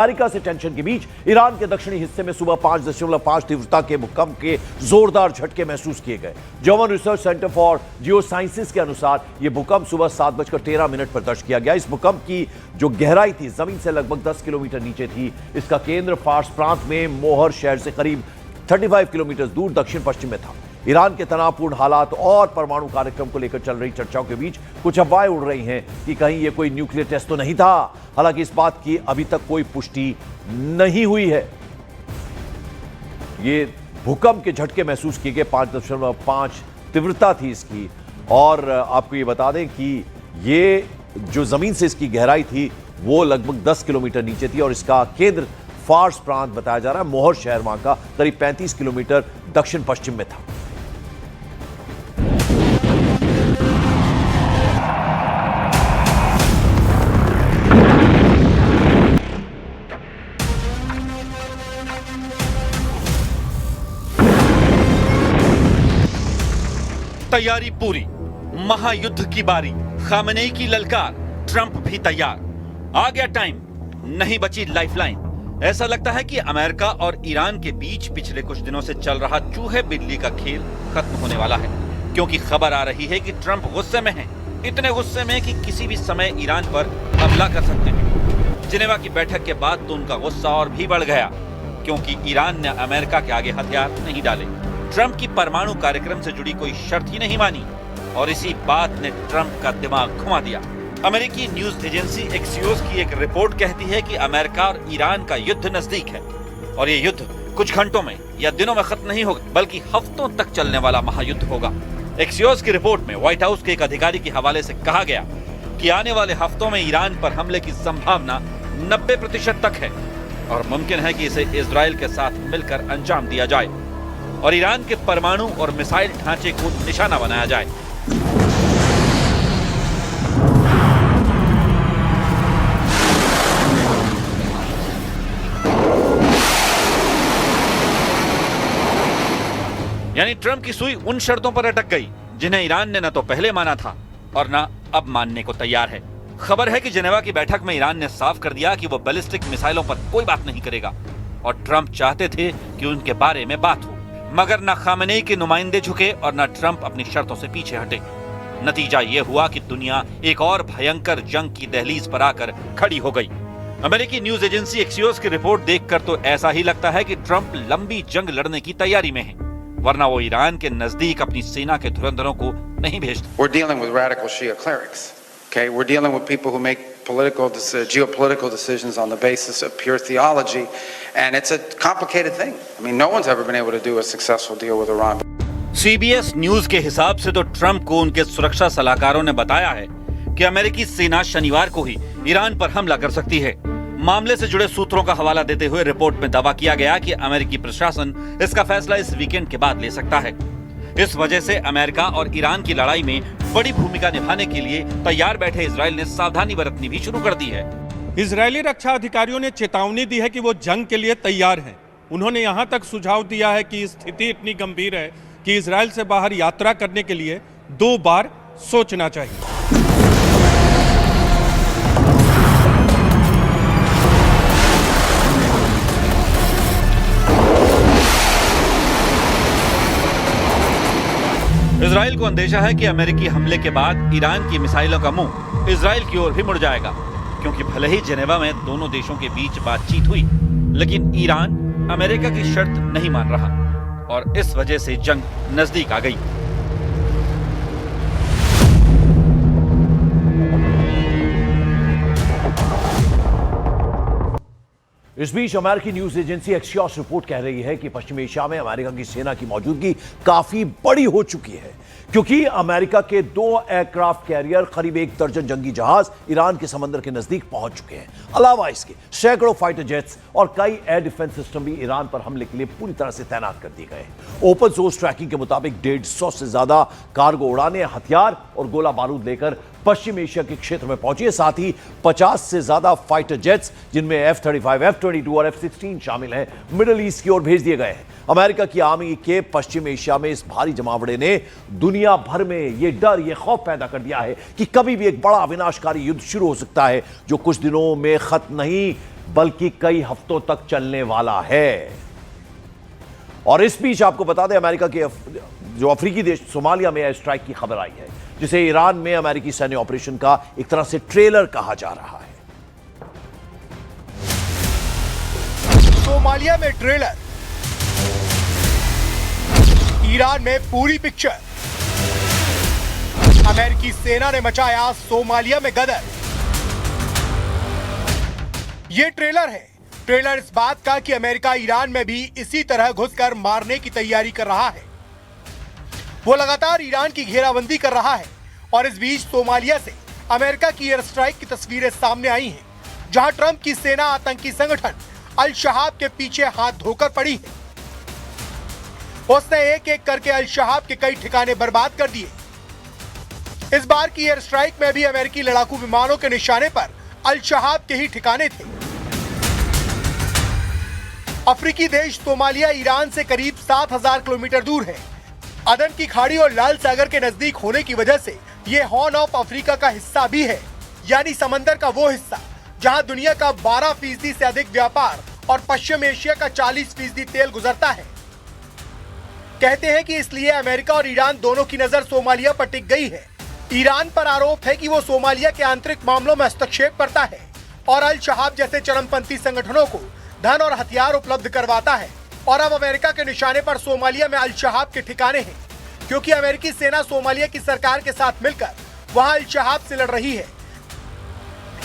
America से tension के बीच Iran के दक्षिणी हिस्से में सुबह 5.5 तीव्रता के भूकंप के जोरदार झटके महसूस किए गए। German research centre for Jio sciences के अनुसार यह भूकंप सुबह 7:13 पर दर्ज किया गया। इस भूकंप की जो गहराई थी जमीन से लगभग 10 किलोमीटर नीचे थी। इसका केंद्र फार्स प्रांत में मोहर शहर से करीब 35 किलोमीटर दूर दक्षिण पश्चिम में था। ईरान के तनावपूर्ण हालात और परमाणु कार्यक्रम को लेकर चल रही चर्चाओं के बीच कुछ अफवाहें उड़ रही हैं कि कहीं यह कोई न्यूक्लियर टेस्ट तो नहीं था। हालांकि इस बात की अभी तक कोई पुष्टि नहीं हुई है। ये भूकंप के झटके महसूस किए गए, 5.5 तीव्रता थी इसकी। और आपको ये बता दें कि ये जो जमीन से इसकी गहराई थी वो लगभग 10 किलोमीटर नीचे थी और इसका केंद्र फार्स प्रांत बताया जा रहा है। मोहर शहर वहां का करीब 35 किलोमीटर दक्षिण पश्चिम में था। तैयारी पूरी, महायुद्ध की बारी, खामेनेई की ललकार, ट्रंप भी तैयार। आ गया टाइम, नहीं बची लाइफलाइन। ऐसा लगता है कि अमेरिका और ईरान के बीच पिछले कुछ दिनों से चल रहा चूहे बिल्ली का खेल खत्म होने वाला है, क्योंकि खबर आ रही है कि ट्रंप गुस्से में हैं, इतने गुस्से में कि किसी भी समय ईरान पर हमला कर सकते हैं। जिनेवा की बैठक के बाद तो उनका गुस्सा और भी बढ़ गया, क्योंकि ईरान ने अमेरिका के आगे हथियार नहीं डाले, ट्रंप की परमाणु कार्यक्रम से जुड़ी कोई शर्त ही नहीं मानी, और इसी बात ने ट्रंप का दिमाग घुमा दिया। अमेरिकी न्यूज एजेंसी एक्सियोस की एक रिपोर्ट कहती है कि अमेरिका और ईरान का युद्ध नजदीक है, और ये युद्ध कुछ घंटों में या दिनों में खत्म नहीं होगा, बल्कि हफ्तों तक चलने वाला महायुद्ध होगा। एक्सियोस की रिपोर्ट में व्हाइट हाउस के एक अधिकारी के हवाले से कहा गया कि आने वाले हफ्तों में ईरान पर हमले की संभावना 90% तक है, और मुमकिन है कि इसे इजराइल के साथ मिलकर अंजाम दिया जाए और ईरान के परमाणु और मिसाइल ढांचे को निशाना बनाया जाए। यानी ट्रंप की सुई उन शर्तों पर अटक गई जिन्हें ईरान ने न तो पहले माना था और न अब मानने को तैयार है। खबर है कि जिनेवा की बैठक में ईरान ने साफ कर दिया कि वो बैलिस्टिक मिसाइलों पर कोई बात नहीं करेगा, और ट्रंप चाहते थे कि उनके बारे में बात हो, मगर न खामेनेई के नुमाइंदे झुके और न ट्रंप अपनी शर्तों से पीछे हटे। नतीजा यह हुआ कि दुनिया एक और भयंकर जंग की दहलीज पर आकर खड़ी हो गई। अमेरिकी न्यूज एजेंसी एक्सियोस की रिपोर्ट देखकर तो ऐसा ही लगता है कि ट्रंप लंबी जंग लड़ने की तैयारी में है, वरना वो ईरान के नजदीक अपनी सेना के धुरंधरों को नहीं भेजते। We're dealing with radical Shia clerics. Okay, we're dealing with people who make geopolitical decisions on the basis of pure theology, and it's a complicated thing. I mean, no one's ever been able to do a successful deal with Iran. CBS news के हिसाब से तो Trump को उनके सुरक्षा सलाहकारों ने बताया है कि अमेरिकी सेना शनिवार को ही ईरान पर हमला कर सकती है। मामले से जुड़े सूत्रों का हवाला देते हुए रिपोर्ट में दावा किया गया कि अमेरिकी प्रशासन इसका फैसला इस वीकेंड के बाद ले सकता है। इस वजह से अमेरिका और ईरान की लड़ाई में बड़ी भूमिका निभाने के लिए तैयार बैठे इजराइल ने सावधानी बरतनी भी शुरू कर दी है। इजरायली रक्षा अधिकारियों ने चेतावनी दी है कि वो जंग के लिए तैयार हैं। उन्होंने यहां तक सुझाव दिया है कि स्थिति इतनी गंभीर है कि इजराइल से बाहर यात्रा करने के लिए 2 बार सोचना चाहिए। इजराइल को अंदेशा है कि अमेरिकी हमले के बाद ईरान की मिसाइलों का मुंह इजराइल की ओर भी मुड़ जाएगा, क्योंकि भले ही जिनेवा में दोनों देशों के बीच बातचीत हुई, लेकिन ईरान अमेरिका की शर्त नहीं मान रहा, और इस वजह से जंग नजदीक आ गई। इस बीच अमेरिकी न्यूज एजेंसी एक्सियोस रिपोर्ट कह रही है कि पश्चिमी एशिया में अमेरिका की सेना की मौजूदगी काफी बड़ी हो चुकी है, क्योंकि अमेरिका के 2 एयरक्राफ्ट कैरियर, करीब 1 दर्जन जंगी जहाज ईरान के समंदर के नजदीक पहुंच चुके हैं। अलावा इसके सैकड़ों फाइटर जेट्स और कई एयर डिफेंस सिस्टम भी ईरान पर हमले के लिए पूरी तरह से तैनात कर दिए गए हैं। ओपन सोर्स ट्रैकिंग के मुताबिक 150 से ज्यादा कार्गो उड़ानें, हथियार और गोला बारूद लेकर पश्चिम एशिया के क्षेत्र में पहुंची है। साथ ही 50 से ज्यादा फाइटर जेट्स, जिनमें F-35, F-22 और F-16 शामिल हैं, मिडिल ईस्ट की ओर भेज दिए गए हैं। अमेरिका की आर्मी के पश्चिम एशिया में इस भारी जमावड़े ने दुनिया भर में यह डर, यह खौफ पैदा कर दिया है कि कभी भी एक बड़ा विनाशकारी युद्ध शुरू हो सकता है, जो कुछ दिनों में खत्म नहीं बल्कि कई हफ्तों तक चलने वाला है। और इस बीच आपको बता दें, अमेरिका के जो अफ्रीकी देश सोमालिया में एयर स्ट्राइक की खबर आई है, जिसे ईरान में अमेरिकी सैन्य ऑपरेशन का एक तरह से ट्रेलर कहा जा रहा है। सोमालिया में ट्रेलर, ईरान में पूरी पिक्चर। अमेरिकी सेना ने मचाया सोमालिया में गदर। ये ट्रेलर है। ट्रेलर इस बात का कि अमेरिका ईरान में भी इसी तरह घुसकर मारने की तैयारी कर रहा है। वो लगातार ईरान की घेराबंदी कर रहा है और इस बीच सोमालिया से अमेरिका की एयर स्ट्राइक की तस्वीरें सामने आई हैं, जहां ट्रंप की सेना आतंकी संगठन अल शबाब के पीछे हाथ धोकर पड़ी है। उसने एक एक करके अल शबाब के कई ठिकाने बर्बाद कर दिए। इस बार की एयर स्ट्राइक में भी अमेरिकी लड़ाकू विमानों के निशाने पर अल शबाब के ही ठिकाने थे। अफ्रीकी देश सोमालिया ईरान से करीब 7,000 किलोमीटर दूर है। अदन की खाड़ी और लाल सागर के नजदीक होने की वजह से ये हॉर्न ऑफ अफ्रीका का हिस्सा भी है, यानी समंदर का वो हिस्सा जहां दुनिया का 12% से अधिक व्यापार और पश्चिम एशिया का 40% तेल गुजरता है। कहते हैं कि इसलिए अमेरिका और ईरान दोनों की नजर सोमालिया पर टिक गई है। ईरान पर आरोप है कि वो सोमालिया के आंतरिक मामलों में हस्तक्षेप करता है और अल शबाब जैसे चरमपंथी संगठनों को धन और हथियार उपलब्ध करवाता है। और अब अमेरिका के निशाने पर सोमालिया में अल शबाब के ठिकाने हैं, क्योंकि अमेरिकी सेना सोमालिया की सरकार के साथ मिलकर वहां अल शबाब से लड़ रही है।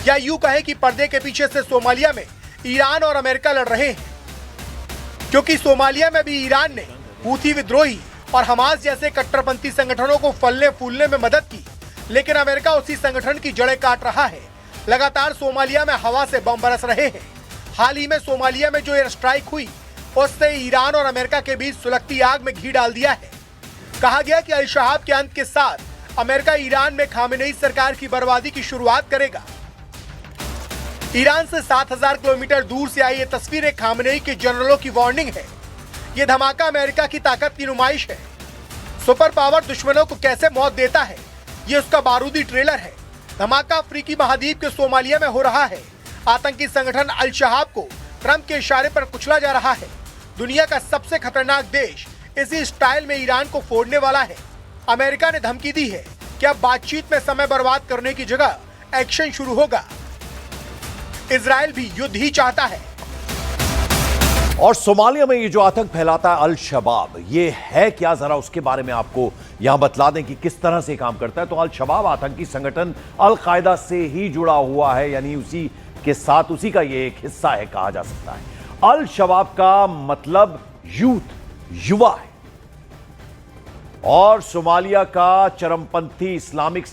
या यूं कहे कि पर्दे के पीछे से सोमालिया में ईरान और अमेरिका लड़ रहे हैं, क्योंकि सोमालिया में भी ईरान ने हूथी विद्रोही और हमास जैसे कट्टरपंथी संगठनों को फलने फूलने में मदद की, लेकिन अमेरिका उसी संगठन की जड़ें काट रहा है। लगातार सोमालिया में हवा से बम बरस रहे हैं। हाल ही में सोमालिया में जो एयर स्ट्राइक हुई, उससे ईरान और अमेरिका के बीच सुलगती आग में घी डाल दिया है। कहा गया कि अल शबाब के अंत के साथ अमेरिका ईरान में खामेनेई सरकार की बर्बादी की शुरुआत करेगा। ईरान से 7,000 किलोमीटर दूर से आई ये तस्वीरें खामेनेई के जनरलों की वार्निंग है। ये धमाका अमेरिका की ताकत की नुमाइश है। सुपर पावर दुश्मनों को कैसे मौत देता है, ये उसका बारूदी ट्रेलर है। धमाका अफ्रीकी महाद्वीप के सोमालिया में हो रहा है। आतंकी संगठन अल शबाब को ट्रंप के इशारे पर कुचला जा रहा है। दुनिया का सबसे खतरनाक देश इसी स्टाइल में ईरान को फोड़ने वाला है। अमेरिका ने धमकी दी है कि अब बातचीत में समय बर्बाद करने की जगह एक्शन शुरू होगा। इजराइल भी युद्ध ही चाहता है। और सोमालिया में ये जो आतंक फैलाता है अल शबाब, ये है क्या, जरा उसके बारे में आपको यहां बतला दें कि किस तरह से काम करता है। तो अल शबाब आतंकी संगठन अल कायदा से ही जुड़ा हुआ है, यानी उसी के साथ उसी का ये एक हिस्सा है कहा जा सकता है। अल शबाब का मतलब यूथ, युवा है। और सोमालिया का चरमपंथी इस्लामिक